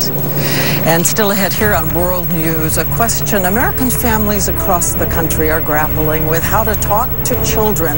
tonight. And still ahead here on World News, a question American families across the country are grappling with: how to talk to children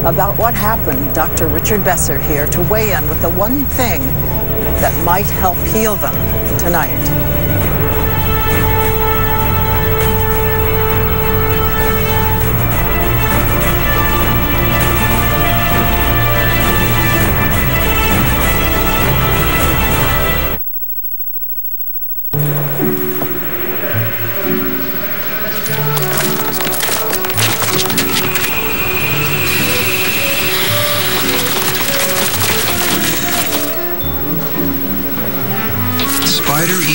about what happened. Dr. Richard Besser here to weigh in with the one thing that might help heal them tonight.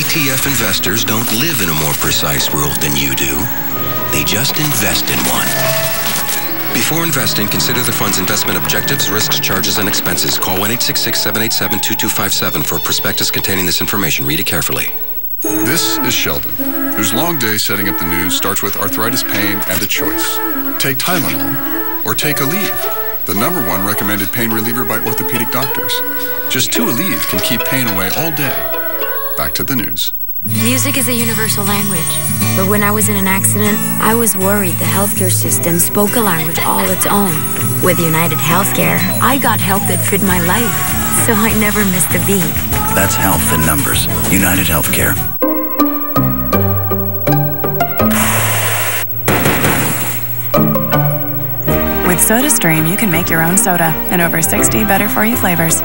ETF investors don't live in a more precise world than you do. They just invest in one. Before investing, consider the fund's investment objectives, risks, charges, and expenses. Call 1-866-787-2257 for a prospectus containing this information. Read it carefully. This is Sheldon, whose long day setting up the news starts with arthritis pain and a choice. Take Tylenol or take Aleve, the #1 recommended pain reliever by orthopedic doctors. Just 2 Aleve can keep pain away all day. Back to the news. Music is a universal language. But when I was in an accident, I was worried the healthcare system spoke a language all its own. With United Healthcare, I got help that fit my life, so I never missed a beat. That's health in numbers. United Healthcare. With SodaStream, you can make your own soda in over 60 better-for-you flavors.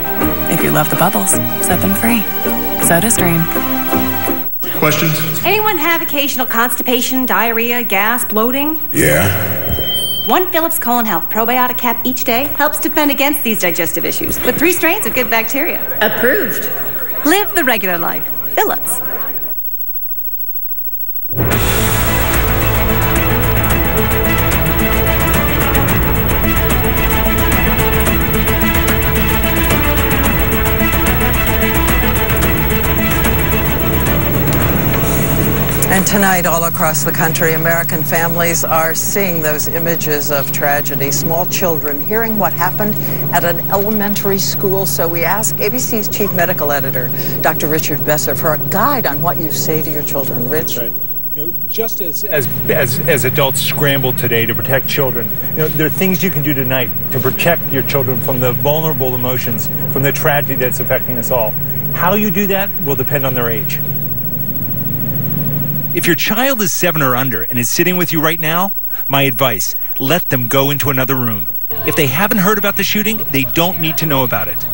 If you love the bubbles, set them free. SodaStream. Questions? Anyone have occasional constipation, diarrhea, gas, bloating? Yeah. 1 Phillips Colon Health probiotic cap each day helps defend against these digestive issues with 3 strains of good bacteria. Approved. Live the regular life. Phillips. And tonight, all across the country, American families are seeing those images of tragedy. Small children hearing what happened at an elementary school. So we ask ABC's chief medical editor, Dr. Richard Besser, for a guide on what you say to your children. Rich? Right. You know, just as adults scramble today to protect children, there are things you can do tonight to protect your children from the vulnerable emotions, from the tragedy that's affecting us all. How you do that will depend on their age. If your child is 7 or under and is sitting with you right now, my advice, let them go into another room. If they haven't heard about the shooting, they don't need to know about it.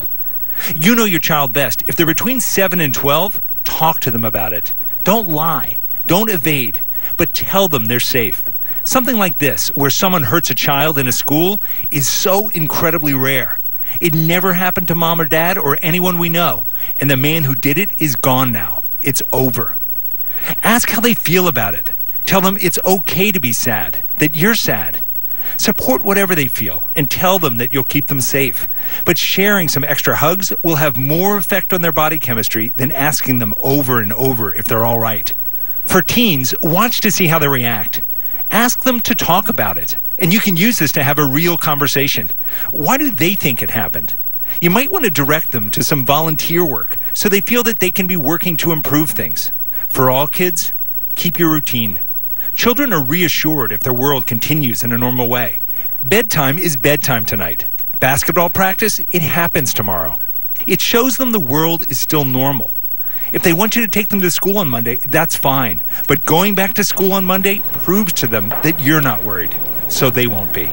You know your child best. If they're between 7 and 12, talk to them about it. Don't lie. Don't evade. But tell them they're safe. Something like this, where someone hurts a child in a school, is so incredibly rare. It never happened to mom or dad or anyone we know. And the man who did it is gone now. It's over. Ask how they feel about it. Tell them it's okay to be sad, that you're sad. Support whatever they feel and tell them that you'll keep them safe. But sharing some extra hugs will have more effect on their body chemistry than asking them over and over if they're all right. For teens, watch to see how they react. Ask them to talk about it. And you can use this to have a real conversation. Why do they think it happened? You might want to direct them to some volunteer work so they feel that they can be working to improve things. For all kids, keep your routine. Children are reassured if their world continues in a normal way. Bedtime is bedtime tonight. Basketball practice, it happens tomorrow. It shows them the world is still normal. If they want you to take them to school on Monday, that's fine. But going back to school on Monday proves to them that you're not worried, so they won't be.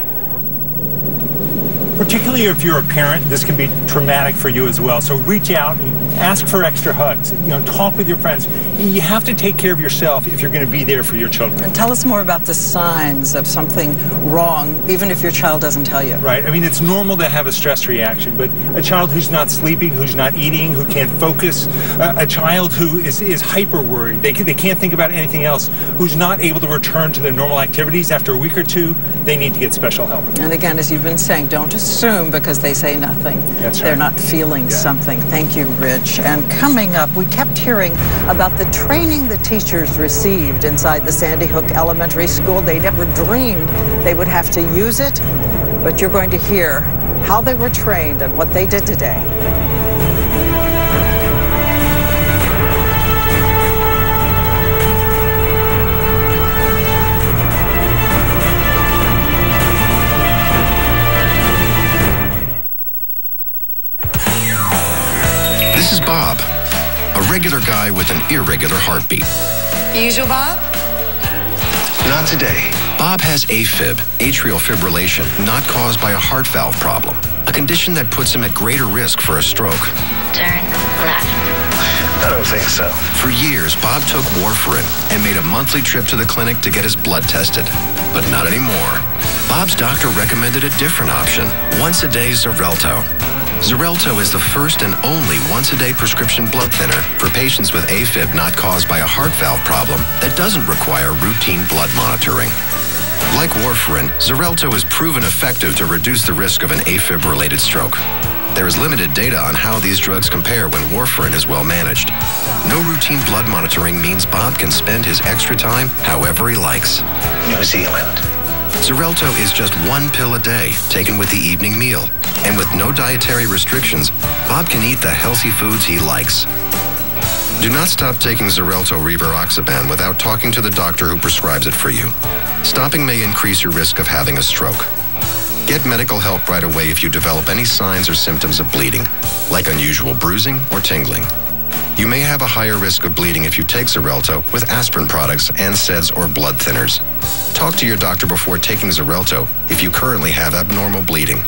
Particularly if you're a parent, this can be traumatic for you as well. So reach out and ask for extra hugs. Talk with your friends. You have to take care of yourself if you're going to be there for your children. And tell us more about the signs of something wrong, even if your child doesn't tell you. Right. I mean, it's normal to have a stress reaction, but a child who's not sleeping, who's not eating, who can't focus, a child who is hyper worried, they can't think about anything else, who's not able to return to their normal activities after a week or two, they need to get special help. And again, as you've been saying, don't assume because they say nothing. That's right. They're not feeling something. Thank you, Rich. And coming up, we kept hearing about the training the teachers received inside the Sandy Hook Elementary School. They never dreamed they would have to use it, but you're going to hear how they were trained and what they did today. A regular guy with an irregular heartbeat. Usual, Bob? Not today. Bob has AFib, atrial fibrillation, not caused by a heart valve problem, a condition that puts him at greater risk for a stroke. Turn left. I don't think so. For years, Bob took warfarin and made a monthly trip to the clinic to get his blood tested. But not anymore. Bob's doctor recommended a different option, once-a-day Xarelto. Xarelto is the first and only once-a-day prescription blood thinner for patients with AFib not caused by a heart valve problem that doesn't require routine blood monitoring. Like warfarin, Xarelto is proven effective to reduce the risk of an AFib-related stroke. There is limited data on how these drugs compare when warfarin is well managed. No routine blood monitoring means Bob can spend his extra time however he likes. New Zealand. Xarelto is just one pill a day, taken with the evening meal. And with no dietary restrictions, Bob can eat the healthy foods he likes. Do not stop taking Xarelto Rivaroxaban without talking to the doctor who prescribes it for you. Stopping may increase your risk of having a stroke. Get medical help right away if you develop any signs or symptoms of bleeding, like unusual bruising or tingling. You may have a higher risk of bleeding if you take Xarelto with aspirin products, NSAIDs, or blood thinners. Talk to your doctor before taking Xarelto if you currently have abnormal bleeding.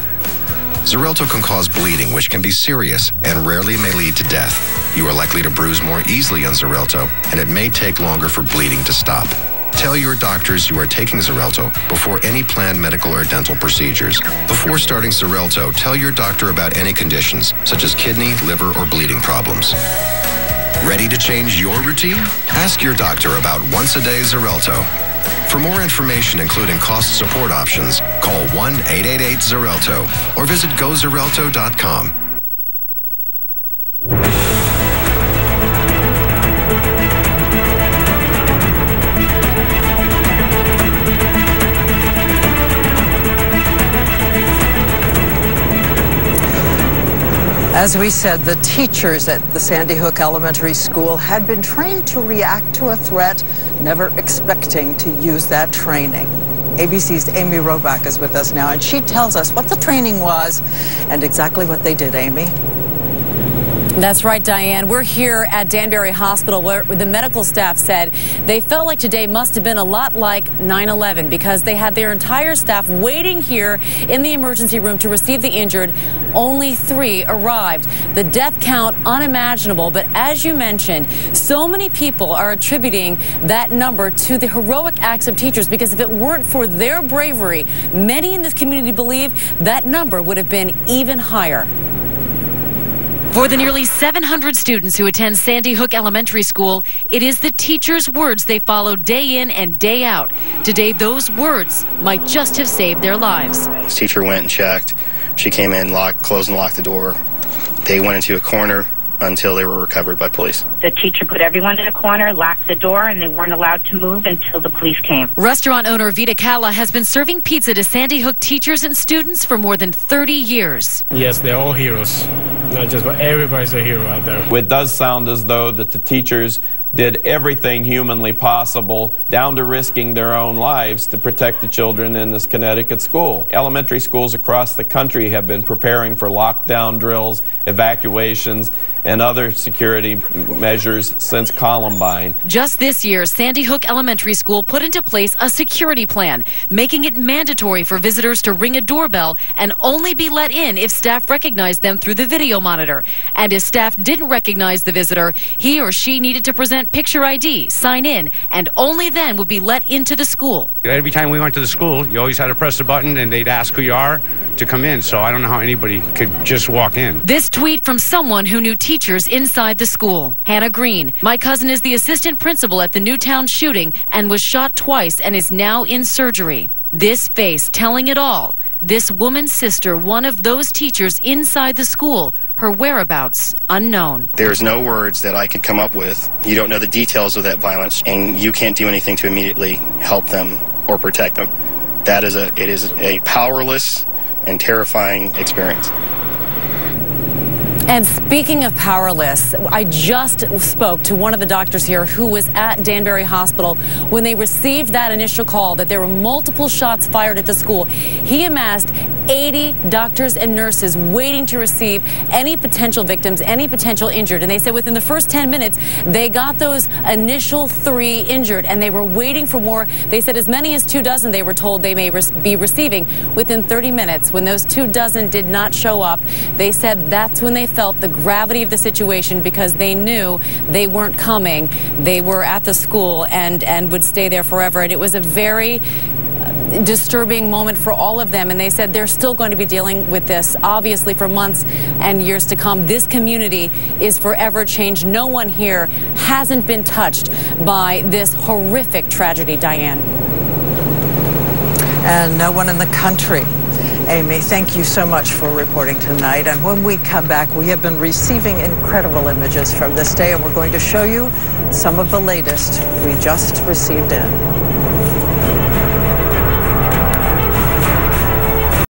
Xarelto can cause bleeding, which can be serious and rarely may lead to death. You are likely to bruise more easily on Xarelto, and it may take longer for bleeding to stop. Tell your doctors you are taking Xarelto before any planned medical or dental procedures. Before starting Xarelto, tell your doctor about any conditions, such as kidney, liver, or bleeding problems. Ready to change your routine? Ask your doctor about once-a-day Xarelto. For more information, including cost support options, call 1-888-XARELTO or visit GoXarelto.com. As we said, the teachers at the Sandy Hook Elementary School had been trained to react to a threat, never expecting to use that training. ABC's Amy Robach is with us now, and she tells us what the training was and exactly what they did. Amy? That's right, Diane. We're here at Danbury Hospital where the medical staff said they felt like today must have been a lot like 9/11 because they had their entire staff waiting here in the emergency room to receive the injured. Only 3 arrived. The death count unimaginable, but as you mentioned, so many people are attributing that number to the heroic acts of teachers because if it weren't for their bravery, many in this community believe that number would have been even higher. For the nearly 700 students who attend Sandy Hook Elementary School, it is the teachers' words they follow day in and day out. Today, those words might just have saved their lives. This teacher went and checked. She came in, closed and locked the door. They went into a corner until they were recovered by police. The teacher put everyone in a corner, locked the door, and they weren't allowed to move until the police came. Restaurant owner Vita Kala has been serving pizza to Sandy Hook teachers and students for more than 30 years. Yes, they're all heroes. Not just, but everybody's a hero out there. It does sound as though that the teachers did everything humanly possible, down to risking their own lives to protect the children in this Connecticut school. Elementary schools across the country have been preparing for lockdown drills, evacuations, and other security measures since Columbine. Just this year, Sandy Hook Elementary School put into place a security plan, making it mandatory for visitors to ring a doorbell and only be let in if staff recognized them through the video monitor. And if staff didn't recognize the visitor, he or she needed to present picture ID, sign in, and only then would be let into the school. Every time we went to the school, you always had to press the button and they'd ask who you are to come in. So I don't know how anybody could just walk in. This tweet from someone who knew teachers inside the school. Hannah Green. My cousin is the assistant principal at the Newtown shooting and was shot twice and is now in surgery. This face telling it all. This woman's sister, one of those teachers inside the school, her whereabouts unknown. There's no words that I could come up with. You don't know the details of that violence, and you can't do anything to immediately help them or protect them. It is a powerless and terrifying experience. And speaking of powerless, I just spoke to one of the doctors here who was at Danbury Hospital when they received that initial call that there were multiple shots fired at the school. He amassed 80 doctors and nurses waiting to receive any potential victims, any potential injured. And they said within the first 10 minutes, they got those initial 3 injured, and they were waiting for more. They said as many as 24 they were told they may be receiving within 30 minutes. When those 24 did not show up, they said that's when they felt the gravity of the situation, because they knew they weren't coming. They were at the school and would stay there forever. And it was a very disturbing moment for all of them, and they said they're still going to be dealing with this obviously for months and years to come. This community is forever changed. No one here hasn't been touched by this horrific tragedy, Diane. And no one in the country. Amy, thank you so much for reporting tonight. And when we come back, we have been receiving incredible images from this day, and we're going to show you some of the latest we just received in.